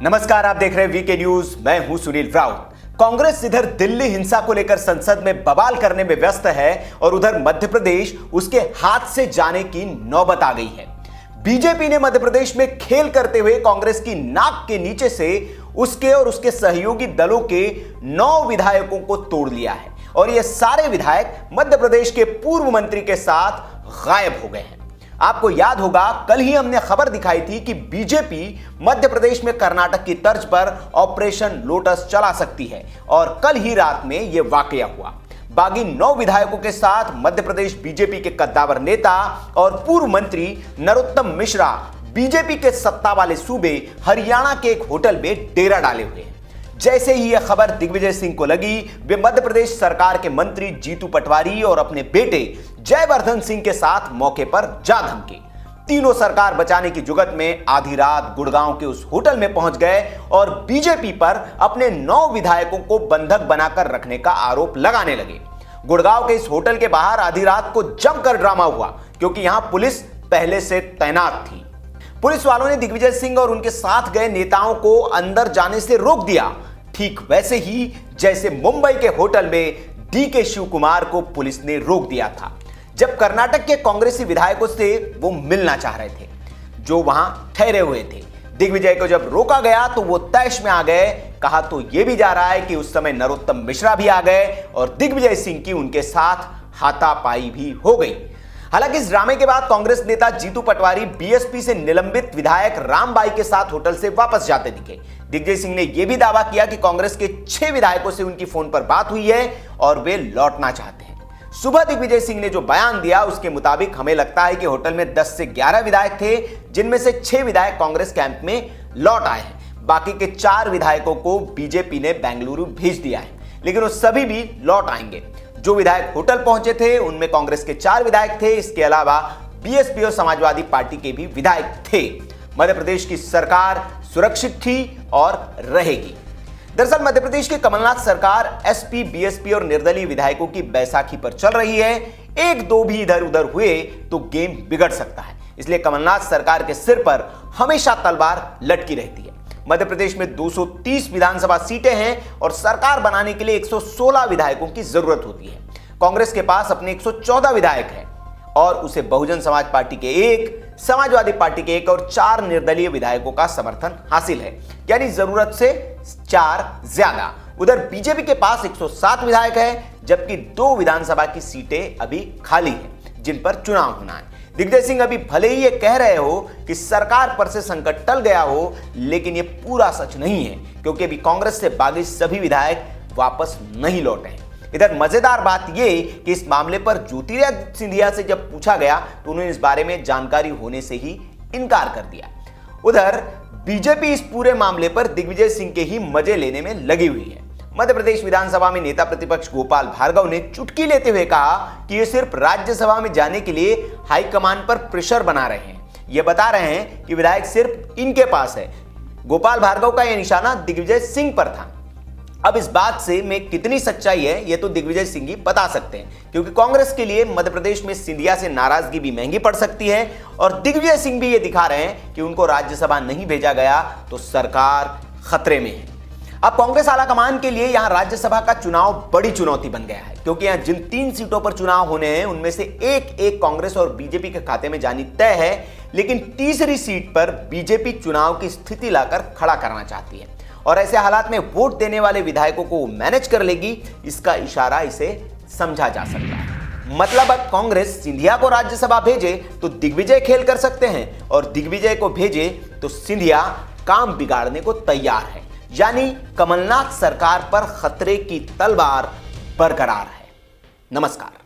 नमस्कार, आप देख रहे हैं वीके न्यूज। मैं हूं सुनील राउत। कांग्रेस इधर दिल्ली हिंसा को लेकर संसद में बवाल करने में व्यस्त है और उधर मध्य प्रदेश उसके हाथ से जाने की नौबत आ गई है। बीजेपी ने मध्य प्रदेश में खेल करते हुए कांग्रेस की नाक के नीचे से उसके और उसके सहयोगी दलों के 9 विधायकों को तोड़ लिया है और ये सारे विधायक मध्य प्रदेश के पूर्व मंत्री के साथ गायब हो गए हैं। आपको याद होगा, कल ही हमने खबर दिखाई थी कि बीजेपी मध्य प्रदेश में कर्नाटक की तर्ज पर ऑपरेशन लोटस चला सकती है और कल ही रात में यह वाकया हुआ। बागी 9 विधायकों के साथ मध्य प्रदेश बीजेपी के कद्दावर नेता और पूर्व मंत्री नरोत्तम मिश्रा बीजेपी के सत्ता वाले सूबे हरियाणा के एक होटल में डेरा डाले हुए हैं। जैसे ही यह खबर दिग्विजय सिंह को लगी, वे मध्य प्रदेश सरकार के मंत्री जीतू पटवारी और अपने बेटे जयवर्धन सिंह के साथ मौके पर जा धमके। तीनों सरकार बचाने की जुगत में आधी रात गुड़गांव के उस होटल में पहुंच गए और बीजेपी पर अपने 9 विधायकों को बंधक बनाकर रखने का आरोप लगाने लगे। गुड़गांव के इस होटल के बाहर आधी रात को जमकर ड्रामा हुआ क्योंकि यहां पुलिस पहले से तैनात थी। पुलिस वालों ने दिग्विजय सिंह और उनके साथ गए नेताओं को अंदर जाने से रोक दिया, ठीक वैसे ही जैसे मुंबई के होटल में डीके शिव कुमार को पुलिस ने रोक दिया था जब कर्नाटक के कांग्रेसी विधायकों से वो मिलना चाह रहे थे जो वहां ठहरे हुए थे। दिग्विजय को जब रोका गया तो वो तैश में आ गए। कहा तो यह भी जा रहा है कि उस समय नरोत्तम मिश्रा भी आ गए और दिग्विजय सिंह की उनके साथ हाथापाई भी हो गई। हालांकि इस ड्रामे के बाद कांग्रेस नेता जीतू पटवारी बीएसपी से निलंबित विधायक रामबाई के साथ होटल से वापस जाते दिखे। दिग्विजय सिंह ने यह भी दावा किया कि कांग्रेस के 6 विधायकों से उनकी फोन पर बात हुई है और वे लौटना चाहते हैं। सुबह दिग्विजय सिंह ने जो बयान दिया उसके मुताबिक हमें लगता है कि होटल में 10 से 11 विधायक थे, जिनमें से 6 विधायक कांग्रेस कैंप में लौट आए हैं। बाकी के 4 विधायकों को बीजेपी ने बेंगलुरु भेज दिया है, लेकिन वो सभी भी लौट आएंगे। जो विधायक होटल पहुंचे थे उनमें कांग्रेस के 4 विधायक थे। इसके अलावा बीएसपी और समाजवादी पार्टी के भी विधायक थे। मध्य प्रदेश की सरकार सुरक्षित थी और रहेगी। दरअसल मध्य प्रदेश की कमलनाथ सरकार एसपी, बीएसपी और निर्दलीय विधायकों की बैसाखी पर चल रही है। 1-2 भी इधर उधर हुए तो गेम बिगड़ सकता है, इसलिए कमलनाथ सरकार के सिर पर हमेशा तलवार लटकी रहती है। मध्य प्रदेश में 230 विधानसभा सीटें हैं और सरकार बनाने के लिए 116 विधायकों की जरूरत होती है। कांग्रेस के पास अपने 114 विधायक हैं और उसे बहुजन समाज पार्टी के 1, समाजवादी पार्टी के 1 और 4 निर्दलीय विधायकों का समर्थन हासिल है, यानी जरूरत से 4 ज्यादा। उधर बीजेपी के पास 107 विधायक है, जबकि 2 विधानसभा की सीटें अभी खाली हैं जिन पर चुनाव होना है। दिग्विजय सिंह अभी भले ही ये कह रहे हो कि सरकार पर से संकट टल गया हो, लेकिन ये पूरा सच नहीं है क्योंकि अभी कांग्रेस से बागी सभी विधायक वापस नहीं लौटे हैं। इधर मजेदार बात ये कि इस मामले पर ज्योतिरादित्य सिंधिया से जब पूछा गया तो उन्होंने इस बारे में जानकारी होने से ही इनकार कर दिया। उधर बीजेपी इस पूरे मामले पर दिग्विजय सिंह के ही मजे लेने में लगी हुई है। मध्य प्रदेश विधानसभा में नेता प्रतिपक्ष गोपाल भार्गव ने चुटकी लेते हुए कहा कि ये सिर्फ राज्यसभा में जाने के लिए हाईकमान पर प्रेशर बना रहे हैं। ये बता रहे हैं कि विधायक सिर्फ इनके पास है। गोपाल भार्गव का यह निशाना दिग्विजय सिंह पर था। अब इस बात से में कितनी सच्चाई है ये तो दिग्विजय सिंह ही बता सकते हैं, क्योंकि कांग्रेस के लिए मध्य प्रदेश में सिंधिया से नाराजगी भी महंगी पड़ सकती है और दिग्विजय सिंह भी ये दिखा रहे हैं कि उनको राज्यसभा नहीं भेजा गया तो सरकार खतरे में है। अब कांग्रेस आलाकमान के लिए यहां राज्यसभा का चुनाव बड़ी चुनौती बन गया है, क्योंकि यहां जिन 3 सीटों पर चुनाव होने हैं उनमें से एक कांग्रेस और बीजेपी के खाते में जानी तय है, लेकिन तीसरी सीट पर बीजेपी चुनाव की स्थिति लाकर खड़ा करना चाहती है और ऐसे हालात में वोट देने वाले विधायकों को मैनेज कर लेगी, इसका इशारा इसे समझा जा सकता है। मतलब अब कांग्रेस सिंधिया को राज्यसभा भेजे तो दिग्विजय खेल कर सकते हैं और दिग्विजय को भेजे तो सिंधिया काम बिगाड़ने को तैयार है, यानी कमलनाथ सरकार पर खतरे की तलवार बरकरार है। नमस्कार।